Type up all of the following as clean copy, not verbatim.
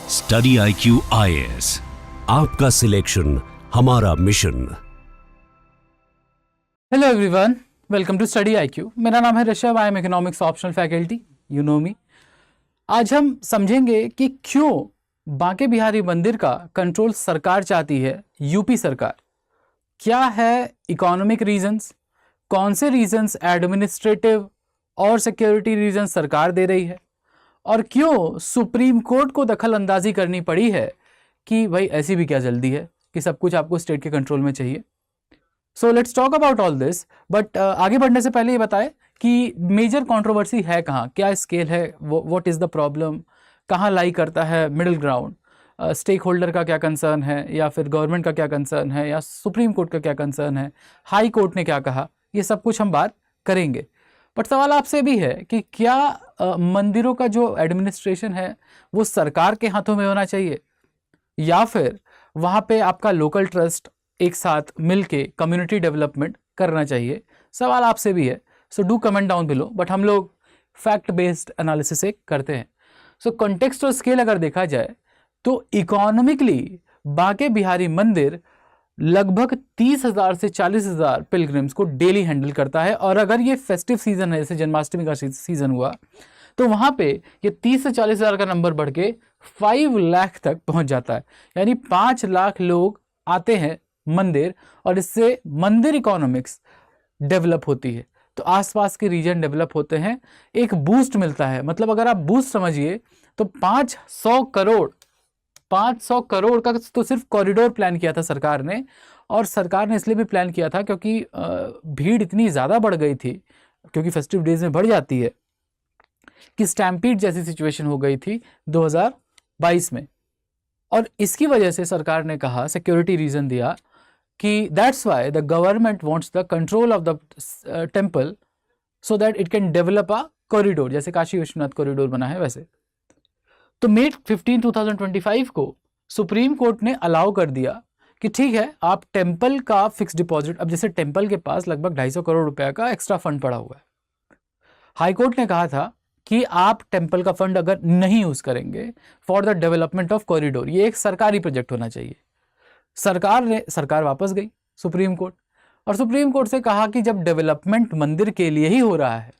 Study IQ IAS, आपका selection हमारा mission. Hello everyone, welcome to study IQ। मेरा नाम है Rishabh, I am economics optional faculty, you know me. आज हम समझेंगे कि क्यों बांके बिहारी मंदिर का कंट्रोल सरकार चाहती है, यूपी सरकार। क्या है इकोनॉमिक रीजंस, कौन से रीजंस एडमिनिस्ट्रेटिव और सिक्योरिटी रीजंस सरकार दे रही है, और क्यों सुप्रीम कोर्ट को दखल अंदाजी करनी पड़ी है कि भाई ऐसी भी क्या जल्दी है कि सब कुछ आपको स्टेट के कंट्रोल में चाहिए। So let's talk about all this, but आगे बढ़ने से पहले ये बताएं कि मेजर कंट्रोवर्सी है कहाँ, क्या स्केल है, व्हाट इज़ द प्रॉब्लम, कहाँ लाई करता है मिडिल ग्राउंड, स्टेक होल्डर का क्या कंसर्न है, या फिर गवर्नमेंट का क्या कंसर्न है, या सुप्रीम कोर्ट का क्या कंसर्न है, हाई कोर्ट ने क्या कहा, ये सब कुछ हम बात करेंगे। बट सवाल आपसे भी है कि क्या मंदिरों का जो एडमिनिस्ट्रेशन है वो सरकार के हाथों में होना चाहिए, या फिर वहाँ पे आपका लोकल ट्रस्ट एक साथ मिलके कम्युनिटी डेवलपमेंट करना चाहिए। सवाल आपसे भी है, so do comment down below. But हम लोग फैक्ट बेस्ड एनालिसिस से करते हैं। सो कॉन्टेक्स्ट और स्केल अगर देखा जाए तो इकोनॉमिकली बांके बिहारी मंदिर लगभग 30,000 से 40,000 पिलग्रिम्स को डेली हैंडल करता है। और अगर ये फेस्टिव सीजन है, जैसे जन्माष्टमी का सीजन हुआ, तो वहाँ पे ये 30 से 40,000 का नंबर बढ़ के 5 लाख तक पहुँच जाता है। यानी 5 लाख लोग आते हैं मंदिर, और इससे मंदिर इकोनॉमिक्स डेवलप होती है, तो आसपास के रीजन डेवलप होते हैं, एक बूस्ट मिलता है। मतलब अगर आप बूस्ट समझिए तो 500 करोड़ का तो सिर्फ कॉरिडोर प्लान किया था सरकार ने। और सरकार ने इसलिए भी प्लान किया था क्योंकि भीड़ इतनी ज़्यादा बढ़ गई थी, क्योंकि फेस्टिव डेज में बढ़ जाती है, कि स्टैम्पीड जैसी सिचुएशन हो गई थी 2022 में। और इसकी वजह से सरकार ने कहा, सिक्योरिटी रीज़न दिया कि that's why the government wants the control of the temple so that it can develop a corridor, जैसे काशी विश्वनाथ कॉरिडोर बना है वैसे। तो May 15, 2025 को सुप्रीम कोर्ट ने अलाउ कर दिया कि ठीक है, आप टेम्पल का फिक्स डिपॉजिट, अब जैसे टेम्पल के पास लगभग 250 करोड़ रुपए का एक्स्ट्रा फंड पड़ा हुआ है, हाई कोर्ट ने कहा था कि आप टेम्पल का फंड अगर नहीं यूज करेंगे for the development of corridor, ये एक सरकारी प्रोजेक्ट होना चाहिए। सरकार वापस गई सुप्रीम कोर्ट, और सुप्रीम कोर्ट से कहा कि जब डेवलपमेंट मंदिर के लिए ही हो रहा है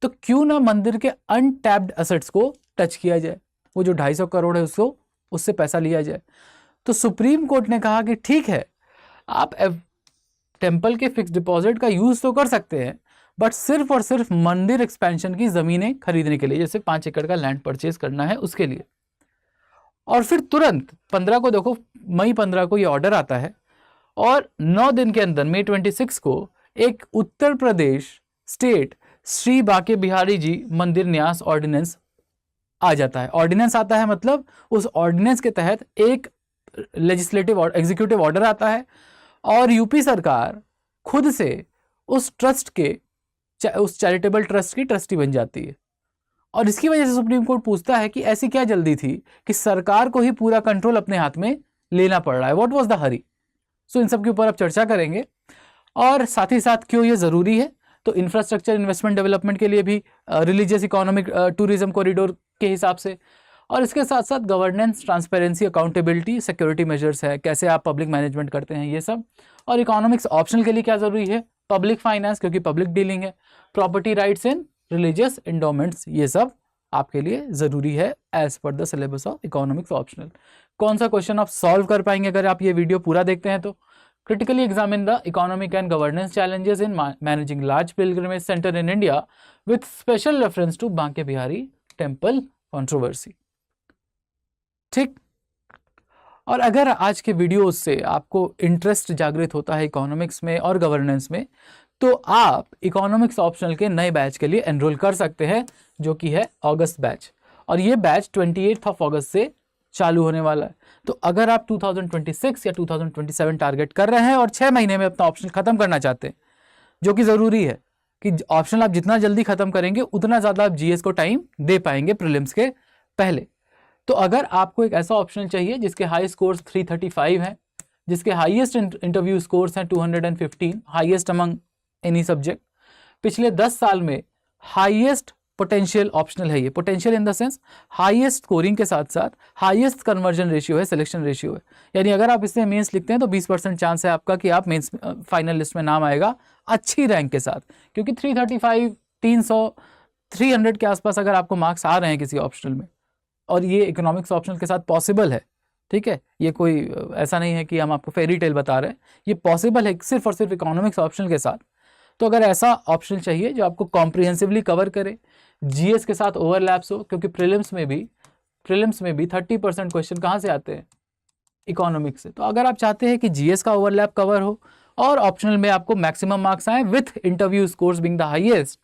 तो क्यों ना मंदिर के अनटैप्ड एसेट्स को टच किया जाए, वो जो 250 करोड़ है उससे पैसा लिया जाए। तो सुप्रीम कोर्ट ने कहा कि ठीक है, आप टेम्पल के फिक्स डिपॉजिट का यूज तो कर सकते हैं, बट सिर्फ और सिर्फ मंदिर एक्सपेंशन की जमीनें खरीदने के लिए, जैसे 5 एकड़ का लैंड परचेज करना है उसके लिए। और फिर तुरंत 15 को देखो, मई 15 को ये ऑर्डर आता है, और 9 दिन के अंदर May 26 को एक उत्तर प्रदेश स्टेट श्री बांके बिहारी जी मंदिर न्यास ऑर्डिनेंस आ जाता है। ऑर्डिनेंस आता है मतलब उस ऑर्डिनेंस के तहत एक लेजिस्लेटिव और एग्जीक्यूटिव ऑर्डर आता है, और यूपी सरकार खुद से उस चैरिटेबल ट्रस्ट की ट्रस्टी बन जाती है। और इसकी वजह से सुप्रीम कोर्ट पूछता है कि ऐसी क्या जल्दी थी कि सरकार को ही पूरा कंट्रोल अपने हाथ में लेना पड़ रहा है, व्हाट वाज द हरी। सो इन सब के ऊपर अब चर्चा करेंगे, और साथ ही साथ क्यों ये ज़रूरी है। तो इंफ्रास्ट्रक्चर इन्वेस्टमेंट डेवलपमेंट के लिए भी, रिलीजियस इकोनॉमिक टूरिज्म कॉरिडोर के हिसाब से, और इसके साथ साथ governance, transparency, accountability, security measures है, कैसे आप पब्लिक मैनेजमेंट करते हैं, ये सब। और इकोनॉमिक्स ऑप्शनल के लिए क्या ज़रूरी है, पब्लिक फाइनेंस, क्योंकि पब्लिक डीलिंग है, property rights in religious endowments, ये सब आपके लिए ज़रूरी है as per the syllabus of economics optional. कौन सा क्वेश्चन आप सॉल्व कर पाएंगे अगर आप ये वीडियो पूरा देखते हैं तो। Critically examine the economic and governance challenges in managing large pilgrimage center in India with special reference to Banke Bihari temple controversy. ठीक, और अगर आज के वीडियोस से आपको इंटरेस्ट जागृत होता है इकोनॉमिक्स में और गवर्नेंस में, तो आप इकोनॉमिक्स ऑप्शनल के नए बैच के लिए एनरोल कर सकते हैं, जो कि है अगस्त बैच। और ये बैच 28 अगस्त से चालू होने वाला है। तो अगर आप 2026 या 2027 टारगेट कर रहे हैं और 6 महीने में अपना ऑप्शन खत्म करना चाहते हैं, जो कि ज़रूरी है कि ऑप्शन आप जितना जल्दी खत्म करेंगे उतना ज़्यादा आप जीएस को टाइम दे पाएंगे प्रीलिम्स के पहले। तो अगर आपको एक ऐसा ऑप्शन चाहिए जिसके हाई स्कोर्स 335 हैं, जिसके हाईएस्ट इंटरव्यू स्कोर्स हैं 215, हाईएस्ट अमंग एनी सब्जेक्ट, पिछले 10 साल में हाईएस्ट पोटेंशियल ऑप्शनल है ये। Potential in the sense highest scoring के साथ साथ हाईएस्ट कन्वर्जन रेशियो है, सिलेक्शन रेशियो है। यानी अगर आप इसमें मेंस लिखते हैं तो 20% चांस है आपका कि आप मेंस फाइनल लिस्ट में नाम आएगा अच्छी रैंक के साथ, क्योंकि 335, 300, 300 के आसपास अगर आपको मार्क्स आ रहे हैं किसी ऑप्शनल में, और ये इकोनॉमिक्स ऑप्शनल के साथ पॉसिबल है, ठीक है, ये कोई ऐसा नहीं है कि हम आपको फेरी टेल बता रहे हैं, ये पॉसिबल है सिर्फ और सिर्फ इकोनॉमिक्स ऑप्शनल के साथ। तो अगर ऐसा ऑप्शन चाहिए जो आपको कॉम्प्रिहेंसिवली कवर करे, जीएस के साथ ओवरलैप्स हो, क्योंकि प्रीलिम्स में भी 30% क्वेश्चन कहाँ से आते हैं, इकोनॉमिक्स से। तो अगर आप चाहते हैं कि जीएस का ओवरलैप कवर हो और ऑप्शनल में आपको मैक्सिमम मार्क्स आए with interview scores being the highest,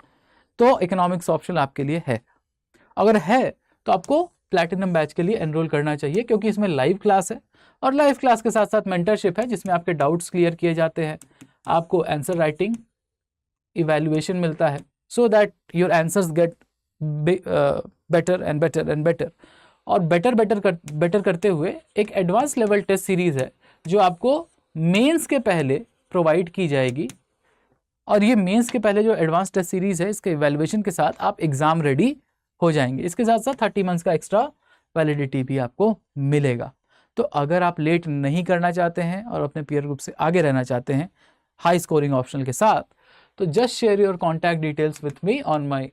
तो इकोनॉमिक्स ऑप्शनल आपके लिए है। अगर है तो आपको प्लैटिनम बैच के लिए एनरोल करना चाहिए, क्योंकि इसमें लाइव क्लास है और लाइव क्लास के साथ साथ मेंटरशिप है, जिसमें आपके डाउट्स क्लियर किए जाते हैं, आपको आंसर राइटिंग इवैल्यूएशन मिलता है, so that your answers get better and better and better. और बेटर करते हुए एक एडवांस लेवल टेस्ट सीरीज है जो आपको मेंस के पहले प्रोवाइड की जाएगी, और ये मेंस के पहले जो एडवांस टेस्ट सीरीज है, इसके इवैल्यूएशन के साथ आप एग्जाम रेडी हो जाएंगे। इसके साथ साथ 30 मंथ्स का एक्स्ट्रा वैलिडिटी भी आपको मिलेगा। तो अगर आप लेट नहीं करना चाहते हैं और अपने पीयर ग्रुप से आगे रहना चाहते हैं हाई स्कोरिंग ऑप्शनल के साथ, तो just share your contact details with me on my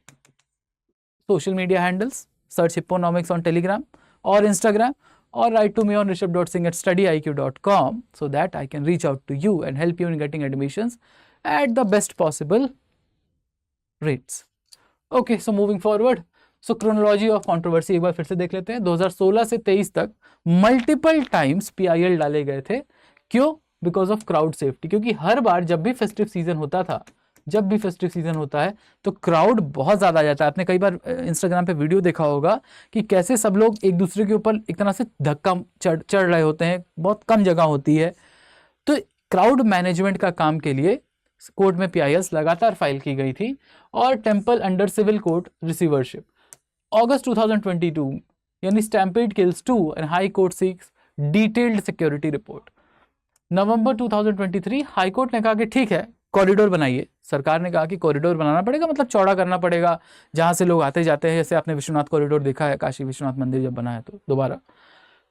social media handles, search Hipponomics on Telegram और Instagram, or write to me on rishabh.singh@studyiq.com so that I can reach out to you and help you in getting admissions at the best possible rates. Okay, so moving forward, so chronology of controversy एक बार फिर से देख लेते हैं। 2016 से 23 तक multiple times PIL डाले गए थे। क्यों? बिकॉज ऑफ क्राउड सेफ्टी, क्योंकि हर बार जब भी फेस्टिव सीजन होता है तो क्राउड बहुत ज़्यादा आ जाता है। आपने कई बार इंस्टाग्राम पे वीडियो देखा होगा कि कैसे सब लोग एक दूसरे के ऊपर एक तरह से धक्का चढ़ रहे होते हैं, बहुत कम जगह होती है। तो क्राउड मैनेजमेंट का काम के लिए कोर्ट में PILs लगातार फाइल की गई थी, और temple under civil court receivership August 2022 यानी stampede kills 2 and high court seeks detailed security report. नवंबर 2023 हाई कोर्ट ने कहा कि ठीक है, कॉरिडोर बनाइए। सरकार ने कहा कि कॉरिडोर बनाना पड़ेगा, मतलब चौड़ा करना पड़ेगा जहां से लोग आते जाते हैं। जैसे आपने विश्वनाथ कॉरिडोर देखा है, काशी विश्वनाथ मंदिर जब बना है तो दोबारा।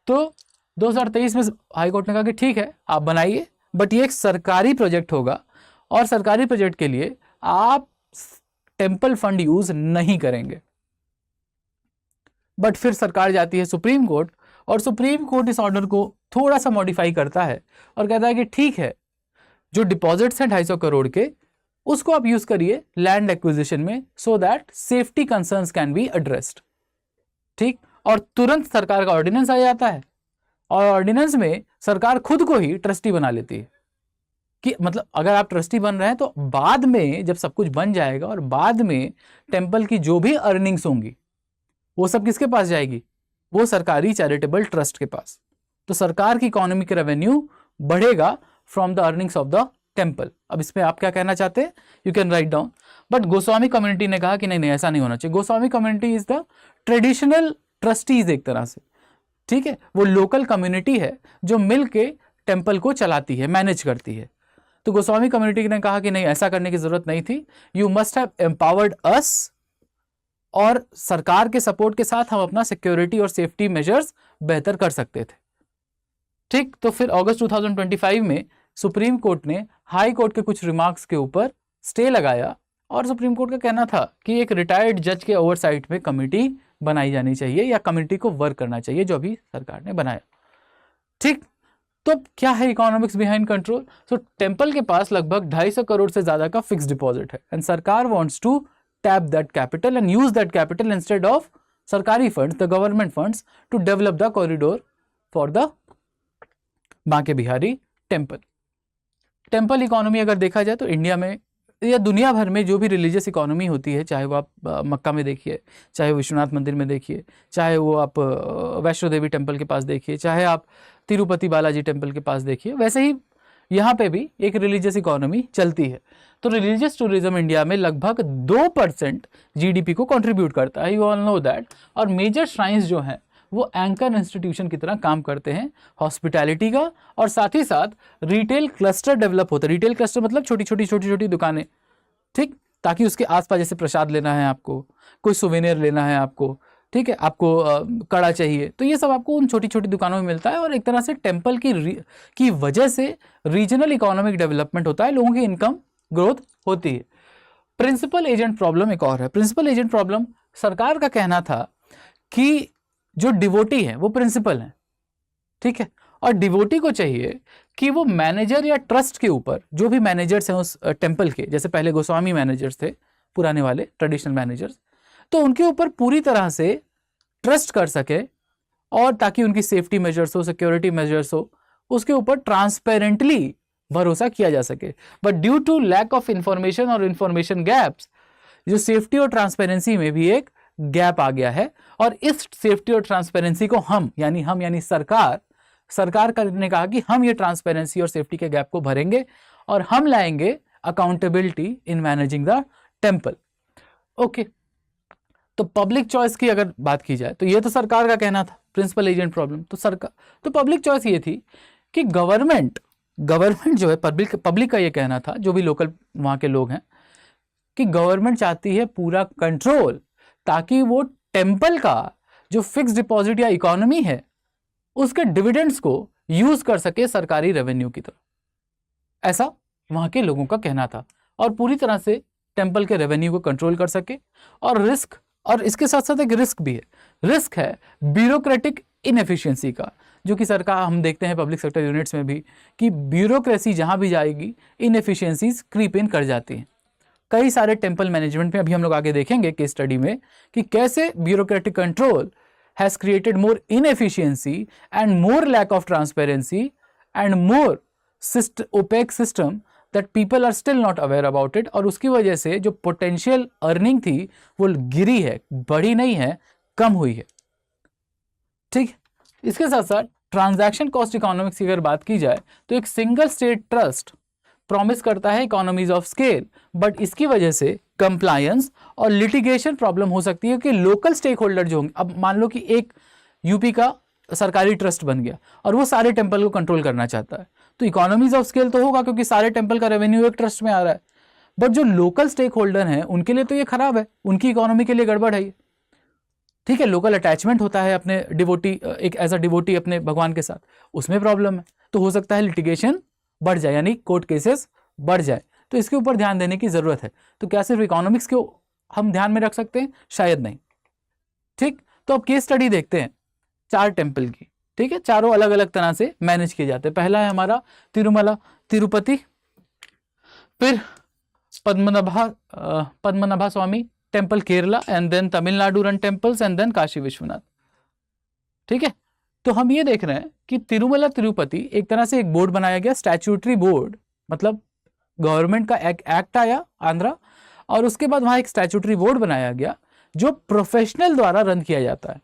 तो 2023 में हाई कोर्ट ने कहा कि ठीक है, आप बनाइए, बट ये एक सरकारी प्रोजेक्ट होगा, और सरकारी प्रोजेक्ट के लिए आप टेम्पल फंड यूज नहीं करेंगे। बट फिर सरकार जाती है सुप्रीम कोर्ट, और सुप्रीम कोर्ट इस ऑर्डर को थोड़ा सा मॉडिफाई करता है और कहता है कि ठीक है, जो डिपॉजिट्स हैं 250 करोड़ के, उसको आप यूज करिए लैंड एक्विजिशन में, so that safety concerns can be addressed. ठीक, और तुरंत सरकार का ऑर्डिनेंस आ जाता है, और ऑर्डिनेंस में सरकार खुद को ही ट्रस्टी बना लेती है कि मतलब अगर आप ट्रस्टी बन रहे हैं तो बाद में जब सब कुछ बन जाएगा और बाद में टेम्पल की जो भी अर्निंग्स होंगी वो सब किसके पास जाएगी? वो सरकारी चैरिटेबल ट्रस्ट के पास। तो सरकार की इकोनॉमिक रेवेन्यू बढ़ेगा from the earnings of the temple. अब इसमें आप क्या कहना चाहते हैं, you can write down. But Goswami community ने कहा कि नहीं, ऐसा नहीं होना चाहिए। Goswami community is the traditional trustees एक तरह से, ठीक है, वो लोकल कम्युनिटी है जो मिल के टेम्पल को चलाती है, मैनेज करती है। तो गोस्वामी कम्युनिटी ने कहा कि नहीं, ऐसा करने की जरूरत नहीं थी, यू मस्ट हैव एम्पावर्ड अस, और सरकार के सपोर्ट के साथ हम अपना सिक्योरिटी और सेफ्टी मेजर्स बेहतर कर सकते थे। ठीक, तो फिर अगस्त 2025 में सुप्रीम कोर्ट ने हाई कोर्ट के कुछ रिमार्क्स के ऊपर स्टे लगाया, और सुप्रीम कोर्ट का कहना था कि एक रिटायर्ड जज के ओवरसाइट में कमेटी बनाई जानी चाहिए, या कमेटी को वर्क करना चाहिए, जो अभी सरकार ने बनाया। ठीक, तो क्या है economics behind control? So temple के पास लगभग 250 करोड़ से ज्यादा का फिक्स डिपॉजिट है, एंड सरकार wants to tap that capital and use that capital instead of सरकारी funds, the government funds, to develop the corridor for the Banke Bihari temple. Temple economy अगर देखा जाए तो इंडिया में या दुनिया भर में जो भी रिलीजियस इकोनॉमी होती है, चाहे वो आप मक्का में देखिए, चाहे विश्वनाथ मंदिर में देखिए, चाहे वो आप वैष्णो देवी टेम्पल के पास देखिए, चाहे आप तिरुपति बालाजी टेम्पल के पास देखिए, वैसे ही यहाँ पे भी एक रिलीजियस इकोनॉमी चलती है। तो रिलीजियस टूरिज्म इंडिया में लगभग 2% GDP को कंट्रीब्यूट करता है, यू ऑल नो दैट। और मेजर श्राइन्स जो हैं वो एंकर इंस्टीट्यूशन की तरह काम करते हैं हॉस्पिटैलिटी का, और साथ ही साथ रिटेल क्लस्टर डेवलप होता है। रिटेल क्लस्टर मतलब छोटी छोटी दुकानें, ठीक, ताकि उसके आसपास जैसे प्रसाद लेना है आपको, कोई सुवेनियर लेना है आपको, ठीक है, आपको कड़ा चाहिए, तो ये सब आपको उन छोटी छोटी दुकानों में मिलता है। और एक तरह से टेम्पल की वजह से रीजनल इकोनॉमिक डेवलपमेंट होता है, लोगों की इनकम ग्रोथ होती है। प्रिंसिपल एजेंट प्रॉब्लम एक और है। प्रिंसिपल एजेंट प्रॉब्लम, सरकार का कहना था कि जो डिवोटी है वो प्रिंसिपल है, ठीक है, और डिवोटी को चाहिए कि वो मैनेजर या ट्रस्ट के ऊपर, जो भी मैनेजर्स हैं उस टेम्पल के, जैसे पहले गोस्वामी मैनेजर्स थे, पुराने वाले ट्रेडिशनल मैनेजर्स, तो उनके ऊपर पूरी तरह से ट्रस्ट कर सके, और ताकि उनकी सेफ्टी मेजर्स हो, सिक्योरिटी मेजर्स हो, उसके ऊपर ट्रांसपेरेंटली भरोसा किया जा सके। But due to lack of information और इंफॉर्मेशन गैप्स, जो सेफ्टी और ट्रांसपेरेंसी में भी एक गैप आ गया है, और इस सेफ्टी और ट्रांसपेरेंसी को हम यानी सरकार ने कहा कि हम ये ट्रांसपेरेंसी और सेफ्टी के गैप को भरेंगे और हम लाएंगे accountability in managing the temple. Okay, तो पब्लिक चॉइस की अगर बात की जाए तो ये तो सरकार का कहना था, प्रिंसिपल एजेंट प्रॉब्लम, तो पब्लिक चॉइस ये थी कि गवर्नमेंट जो है, पब्लिक का ये कहना था, जो भी लोकल वहाँ के लोग हैं, कि गवर्नमेंट चाहती है पूरा कंट्रोल, ताकि वो टेम्पल का जो फिक्स डिपॉजिट या इकोनॉमी है उसके डिविडेंड्स को यूज कर सके सरकारी रेवेन्यू की तरह। ऐसा वहाँ के लोगों का कहना था, और पूरी तरह से टेम्पल के रेवेन्यू को कंट्रोल कर सके। और इसके साथ साथ एक रिस्क भी है, रिस्क है ब्यूरोक्रेटिक इनएफिशिएंसी का, जो कि सरकार, हम देखते हैं पब्लिक सेक्टर यूनिट्स में भी, कि ब्यूरोक्रेसी जहां भी जाएगी इनएफिशिएंसीज क्रीप इन कर जाती हैं। कई सारे टेम्पल मैनेजमेंट में, अभी हम लोग आगे देखेंगे केस स्टडी में, कि कैसे bureaucratic control has created more inefficiency and more lack of transparency and more opaque system that people are still not aware about it, और उसकी वजह से जो potential earning थी वो गिरी है, बढ़ी नहीं है, कम हुई है। ठीक, इसके साथ साथ ट्रांजैक्शन कॉस्ट इकोनॉमिक्स की अगर बात की जाए तो एक सिंगल स्टेट ट्रस्ट प्रॉमिस करता है इकोनॉमीज ऑफ स्केल, बट इसकी वजह से कंप्लायंस और लिटिगेशन प्रॉब्लम हो सकती है कि लोकल स्टेक होल्डर जो होंगे, अब मान लो कि एक यूपी का सरकारी ट्रस्ट बन गया और वो सारे टेम्पल को कंट्रोल करना चाहता है, तो इकोनॉमीज ऑफ स्केल तो होगा क्योंकि सारे टेम्पल का रेवेन्यू एक ट्रस्ट में आ रहा है, बट जो लोकल स्टेक होल्डर हैं उनके लिए तो ये खराब है, उनकी इकोनॉमी के लिए गड़बड़ है ये। ठीक है, लोकल अटैचमेंट होता है अपने डिवोटी, एक एज अ डिवोटी अपने भगवान के साथ, उसमें प्रॉब्लम है, तो हो सकता है लिटिगेशन बढ़ जाए, यानी कोर्ट केसेस बढ़ जाए, तो इसके ऊपर ध्यान देने की जरूरत है। तो क्या सिर्फ इकोनॉमिक्स को हम ध्यान में रख सकते हैं? शायद नहीं। ठीक, तो अब केस स्टडी देखते हैं 4 टेम्पल की। ठीक है, चारों अलग अलग तरह से मैनेज किए जाते हैं। पहला है हमारा तिरुमला तिरुपति, फिर Padmanabha Swamy temple Kerala, and then Tamil Nadu run temples, and then Kashi Vishwanath. ठीक है, तो हम ये देख रहे हैं कि तिरुमला तिरुपति एक तरह से एक बोर्ड बनाया गया, स्टैट्यूटरी बोर्ड, मतलब गवर्नमेंट का एक एक्ट आया आंध्रा, और उसके बाद वहां एक स्टैट्यूटरी बोर्ड बनाया गया जो प्रोफेशनल द्वारा रन किया जाता है।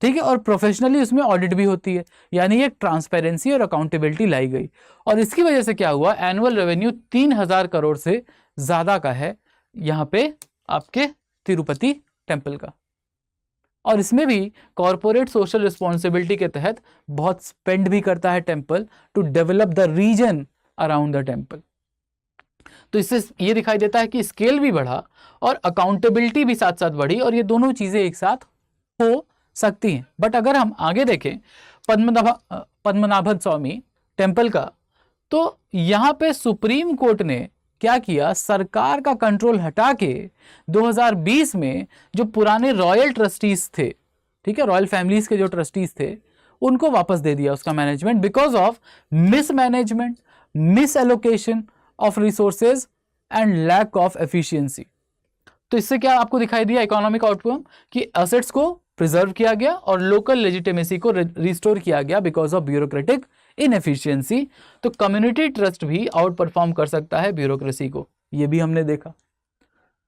ठीक है, और प्रोफेशनली उसमें ऑडिट भी होती है, यानी एक ट्रांसपेरेंसी और अकाउंटेबिलिटी लाई गई, और इसकी वजह से क्या हुआ, एनुअल रेवेन्यू 3000 करोड़ से ज्यादा का है यहाँ पे आपके तिरुपति टेम्पल का। और इसमें भी कॉर्पोरेट सोशल रिस्पॉन्सिबिलिटी के तहत बहुत स्पेंड भी करता है temple to develop the region around the temple. तो इससे ये दिखाई देता है कि स्केल भी बढ़ा और अकाउंटेबिलिटी भी साथ साथ बढ़ी, और ये दोनों चीजें एक साथ हो सकती हैं। बट अगर हम आगे देखें पद्मनाभ स्वामी टेम्पल का, तो यहाँ पे सुप्रीम कोर्ट ने क्या किया, सरकार का कंट्रोल हटा के 2020 में जो पुराने रॉयल ट्रस्टीज थे, ठीक है, रॉयल फैमिलीज के जो ट्रस्टीज थे, उनको वापस दे दिया उसका management, because of mismanagement, misallocation of resources and lack of efficiency. तो इससे क्या आपको दिखाई दिया इकोनॉमिक आउटकम, कि एसेट्स को प्रिजर्व किया गया और लोकल लेजिटिमेसी को रिस्टोर किया गया बिकॉज ऑफ ब्यूरोक्रेटिक इनएफिशिएंसी। तो कम्युनिटी ट्रस्ट भी आउट परफॉर्म कर सकता है ब्यूरोक्रेसी को, ये भी हमने देखा।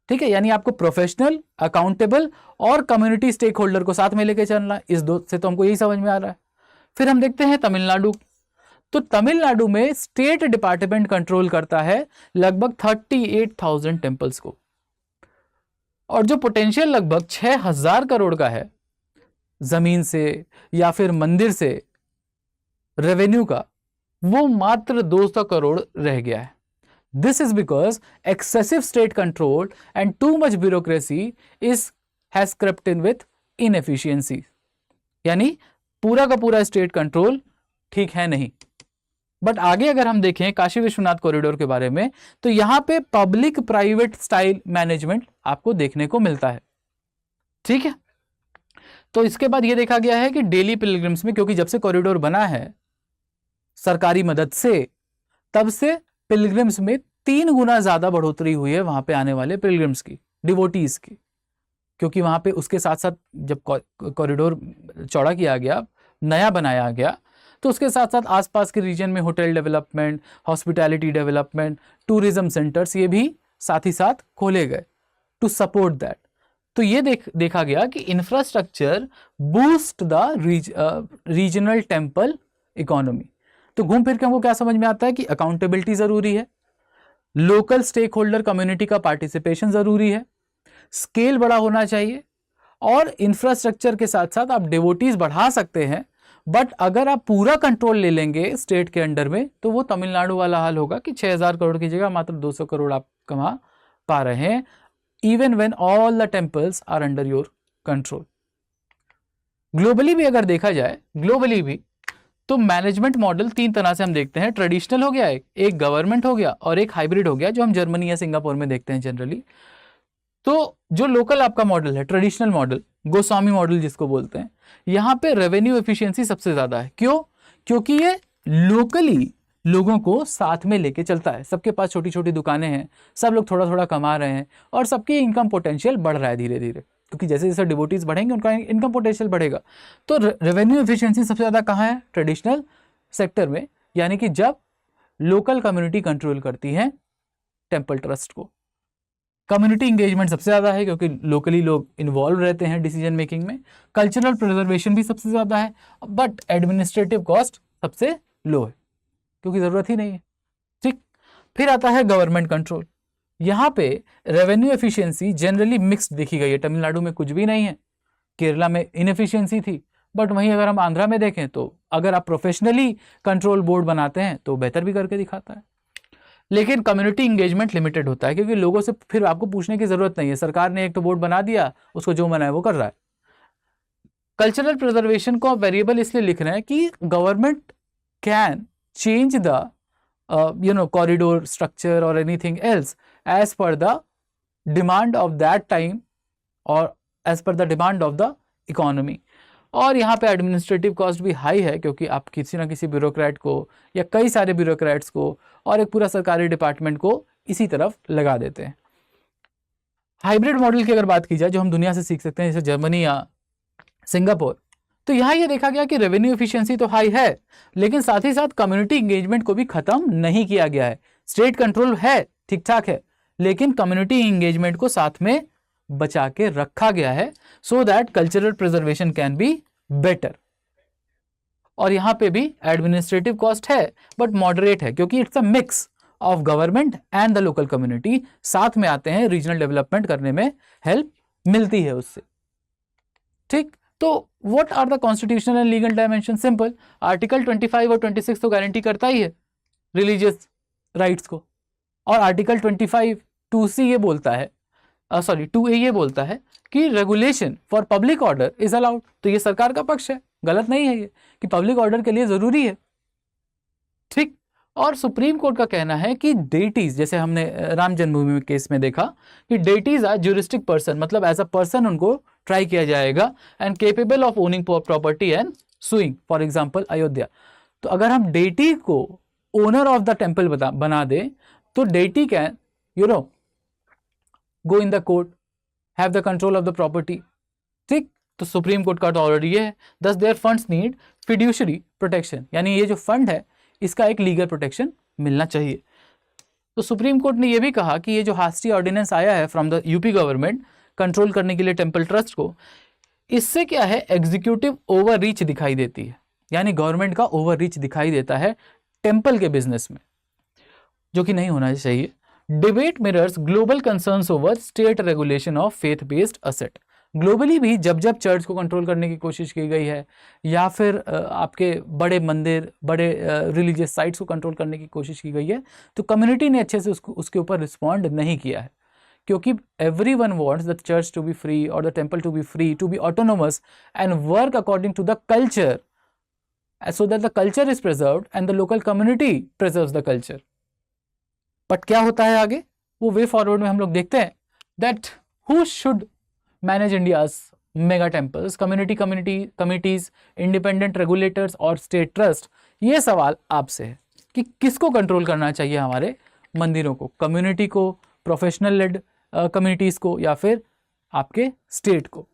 ठीक है, यानी आपको प्रोफेशनल, अकाउंटेबल और कम्युनिटी स्टेक होल्डर को साथ में लेके चलना है। इस दो से तो हमको यही समझ में आ रहा है। फिर हम देखते हैं तमिलनाडु। तो तमिलनाडु में स्टेट डिपार्टमेंट कंट्रोल करता है लगभग 38,000 टेम्पल्स को, और जो पोटेंशियल लगभग 6,000 करोड़ का है जमीन से या फिर मंदिर से रेवेन्यू का, वो मात्र 200 करोड़ रह गया है। This is because excessive state control and too much bureaucracy has crept in with inefficiency. यानी पूरा का पूरा स्टेट कंट्रोल ठीक है नहीं। बट आगे अगर हम देखें काशी विश्वनाथ कॉरिडोर के बारे में, तो यहां पे पब्लिक प्राइवेट स्टाइल मैनेजमेंट आपको देखने को मिलता है। ठीक है, तो इसके बाद यह देखा गया है कि डेली पिलग्रिम्स में, क्योंकि जब से कॉरिडोर बना है सरकारी मदद से, तब से पिलग्रिम्स में 3 गुना ज्यादा बढ़ोतरी हुई है वहां पे आने वाले पिलग्रिम्स की, डिवोटीज की। क्योंकि वहां पे उसके साथ साथ जब कॉरिडोर चौड़ा किया गया, नया बनाया गया, तो उसके साथ साथ आसपास के रीजन में hotel development, hospitality development, tourism centres, ये भी साथ ही साथ खोले गए टू सपोर्ट दैट। तो ये देखा गया कि infrastructure boost the regional temple economy. तो घूम फिर के हमको क्या समझ में आता है कि अकाउंटेबिलिटी जरूरी है, लोकल स्टेक होल्डर कम्युनिटी का पार्टिसिपेशन जरूरी है, स्केल बड़ा होना चाहिए, और इंफ्रास्ट्रक्चर के साथ साथ आप डिवोटीज बढ़ा सकते हैं। बट अगर आप पूरा कंट्रोल ले लेंगे स्टेट के अंडर में, तो वो तमिलनाडु वाला हाल होगा कि 6000 करोड़ की जगह मात्र 200 करोड़ आप कमा पा रहे हैं, even when all the temples are under your control. Globally भी अगर देखा जाए, ग्लोबली भी तो मैनेजमेंट मॉडल 3 तरह से हम देखते हैं। ट्रेडिशनल हो गया एक गवर्नमेंट हो गया, और एक हाइब्रिड हो गया जो हम जर्मनी या सिंगापुर में देखते हैं जनरली। तो जो लोकल आपका मॉडल है, ट्रेडिशनल मॉडल, गोस्वामी मॉडल जिसको बोलते हैं, यहां पे रेवेन्यू एफिशिएंसी सबसे ज्यादा है। क्यों? क्योंकि ये लोकली लोगों को साथ में लेके चलता है। सबके पास छोटी छोटी दुकानें हैं, सब लोग थोड़ा थोड़ा कमा रहे हैं, और सबकी इनकम पोटेंशियल बढ़ रहा है धीरे धीरे, क्योंकि जैसे जैसे डिवोटीज बढ़ेंगे उनका इनकम पोटेंशियल बढ़ेगा। तो रेवेन्यू एफिशिएंसी सबसे ज्यादा कहाँ है? ट्रेडिशनल सेक्टर में, यानी कि जब लोकल कम्युनिटी कंट्रोल करती है टेम्पल ट्रस्ट को। कम्युनिटी इंगेजमेंट सबसे ज्यादा है, क्योंकि लोकली लोग इन्वॉल्व रहते हैं डिसीजन मेकिंग में। कल्चरल प्रिजर्वेशन भी सबसे ज्यादा है, बट एडमिनिस्ट्रेटिव कॉस्ट सबसे लो है, क्योंकि जरूरत ही नहीं है। ठीक, फिर आता है गवर्नमेंट कंट्रोल। यहाँ पे रेवेन्यू एफिशिएंसी जनरली मिक्स्ड देखी गई है। तमिलनाडु में कुछ भी नहीं है, केरला में इनएफिशिएंसी थी, बट वहीं अगर हम आंध्रा में देखें तो अगर आप प्रोफेशनली कंट्रोल बोर्ड बनाते हैं तो बेहतर भी करके दिखाता है। लेकिन कम्युनिटी इंगेजमेंट लिमिटेड होता है, क्योंकि लोगों से फिर आपको पूछने की जरूरत नहीं है, सरकार ने एक तो बोर्ड बना दिया, उसको जो मना है वो कर रहा है। कल्चरल प्रिजर्वेशन को आप वेरिएबल इसलिए लिख रहे हैं कि government can change the corridor structure और anything else as per the demand of that time और as per the demand of the economy. और यहाँ पे एडमिनिस्ट्रेटिव कॉस्ट भी हाई है, क्योंकि आप किसी ना किसी ब्यूरोक्रेट को या कई सारे ब्यूरोक्रेट्स को और एक पूरा सरकारी डिपार्टमेंट को इसी तरफ लगा देते हैं। हाइब्रिड मॉडल की अगर बात की जाए, जो हम दुनिया से सीख सकते हैं, जैसे जर्मनी या सिंगापुर, तो यहाँ ये देखा गया कि रेवेन्यू एफिशिएंसी तो हाई है, लेकिन साथ ही साथ कम्युनिटी इंगेजमेंट को भी खत्म नहीं किया गया है। स्टेट कंट्रोल है, ठीक ठाक है, लेकिन कम्युनिटी इंगेजमेंट को साथ में बचा के रखा गया है, so that cultural preservation can be better. और यहां पे भी एडमिनिस्ट्रेटिव कॉस्ट है, बट मॉडरेट है, क्योंकि it's a mix of government and the local community साथ में आते हैं, रीजनल डेवलपमेंट करने में हेल्प मिलती है उससे। ठीक, तो what are the constitutional and legal dimension? Simple, article 25 और 26 तो गारंटी करता ही है रिलीजियस राइट्स को, और आर्टिकल 25 2C ये बोलता है, 2A ये बोलता है कि regulation for public order is allowed. तो ये सरकार का पक्ष है, गलत नहीं है ये, कि पब्लिक ऑर्डर के लिए जरूरी है। ठीक, और सुप्रीम कोर्ट का कहना है कि डेटीज, जैसे हमने राम जन्मभूमि केस में देखा कि डेटीज आर ज्यूरिस्टिक पर्सन, मतलब एज अ पर्सन उनको ट्राई किया जाएगा, and capable of owning property and sewing, for example Ayodhya. तो अगर हम डेटी को ओनर ऑफ द टेम्पल बना दें, तो deity can go in the court, have the control of the property। ठीक, तो सुप्रीम कोर्ट का तो ऑर्डर ये है, thus their funds need fiduciary protection, यानी ये जो फंड है इसका एक लीगल प्रोटेक्शन मिलना चाहिए। तो सुप्रीम कोर्ट ने ये भी कहा कि ये जो हास्टी ऑर्डिनेंस आया है from the UP government control करने के लिए टेम्पल ट्रस्ट को, इससे क्या है, एग्जीक्यूटिव ओवर रीच दिखाई देती है, यानी गवर्नमेंट का ओवर रीच दिखाई देता है टेम्पल के बिजनेस में, जो कि नहीं होना चाहिए। Debate mirrors global concerns over state regulation of faith based asset. Globally भी जब जब चर्च को कंट्रोल करने की कोशिश की गई है या फिर आपके बड़े मंदिर, बड़े रिलीजियस साइट्स को कंट्रोल करने की कोशिश की गई है, तो कम्युनिटी ने अच्छे से उसके ऊपर रिस्पॉन्ड नहीं किया है, क्योंकि everyone wants the church to be free or the temple to be free, to be autonomous and work according to the culture, so that the culture is preserved and the local community preserves the culture. But क्या होता है आगे, वो way forward में हम लोग देखते हैं that who should manage India's mega temples, community committees, independent regulators और state trust. ये सवाल आपसे है कि किसको कंट्रोल करना चाहिए हमारे मंदिरों को, कम्युनिटी को, प्रोफेशनल लेड कम्युनिटीज को, या फिर आपके स्टेट को.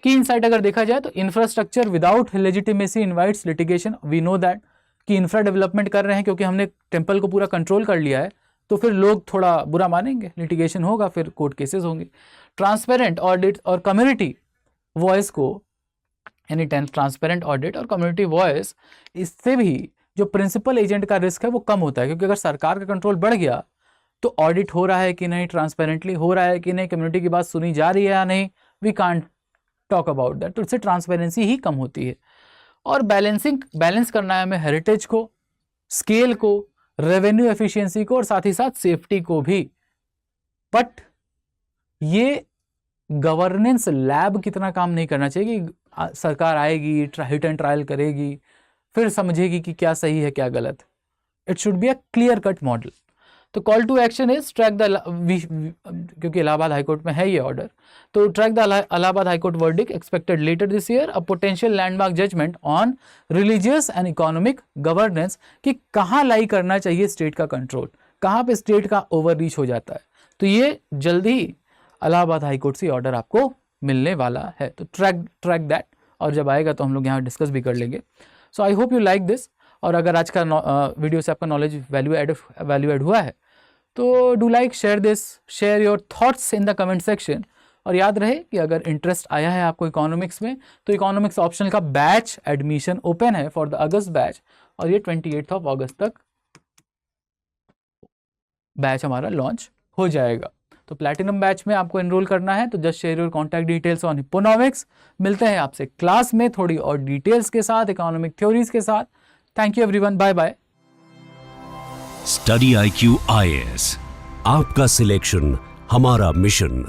की इनसाइट अगर देखा जाए तो infrastructure without legitimacy invites litigation. We know that कि इंफ्रा डेवलपमेंट कर रहे हैं क्योंकि हमने टेम्पल को पूरा कंट्रोल कर लिया है, तो फिर लोग थोड़ा बुरा मानेंगे, लिटिगेशन होगा, फिर कोर्ट केसेस होंगे. ट्रांसपेरेंट ऑडिट और कम्युनिटी वॉइस को, यानी ट्रांसपेरेंट ऑडिट और कम्युनिटी वॉइस, इससे भी जो प्रिंसिपल एजेंट का रिस्क है वो कम होता है, क्योंकि अगर सरकार का कंट्रोल बढ़ गया तो ऑडिट हो रहा है कि नहीं, ट्रांसपेरेंटली हो रहा है कि नहीं, कम्युनिटी की बात सुनी जा रही है या नहीं, we can't talk about that. तो इससे ट्रांसपेरेंसी ही कम होती है. और बैलेंस करना है हमें हेरिटेज को, स्केल को, रेवेन्यू एफिशिएंसी को और साथ ही साथ सेफ्टी को भी. बट ये गवर्नेंस लैब कितना काम नहीं करना चाहिए कि सरकार आएगी, हिट एंड ट्रायल करेगी, फिर समझेगी कि क्या सही है क्या गलत. It should be a clear cut model. तो call to action is track the, क्योंकि इलाहाबाद हाईकोर्ट में है ये ऑर्डर, तो track the Allahabad high court verdict expected later this year, a potential landmark judgment on religious and economic governance, कि कहाँ लाई करना चाहिए स्टेट का कंट्रोल, कहाँ पे स्टेट का ओवर रीच हो जाता है. तो ये जल्दी इलाहाबाद हाईकोर्ट से ऑर्डर आपको मिलने वाला है. तो ट्रैक दैट, और जब आएगा तो हम लोग यहाँ डिस्कस भी कर लेंगे. So I hope you like this. और अगर आज का वीडियो से आपका नॉलेज वैल्यू एड हुआ है तो do like, share this, share your thoughts in the comment section. और याद रहे कि अगर इंटरेस्ट आया है आपको इकोनॉमिक्स में, तो इकोनॉमिक्स ऑप्शनल का बैच एडमिशन ओपन है फॉर द अगस्त बैच, और ये 28 अगस्त तक बैच हमारा लॉन्च हो जाएगा. तो प्लैटिनम बैच में आपको एनरोल करना है तो just share your contact details on Hipponomics. मिलते हैं आपसे क्लास में थोड़ी और डिटेल्स के साथ, इकोनॉमिक थ्योरीज के साथ. Thank you everyone, bye bye. Study IQ IAS, आपका सिलेक्शन हमारा मिशन.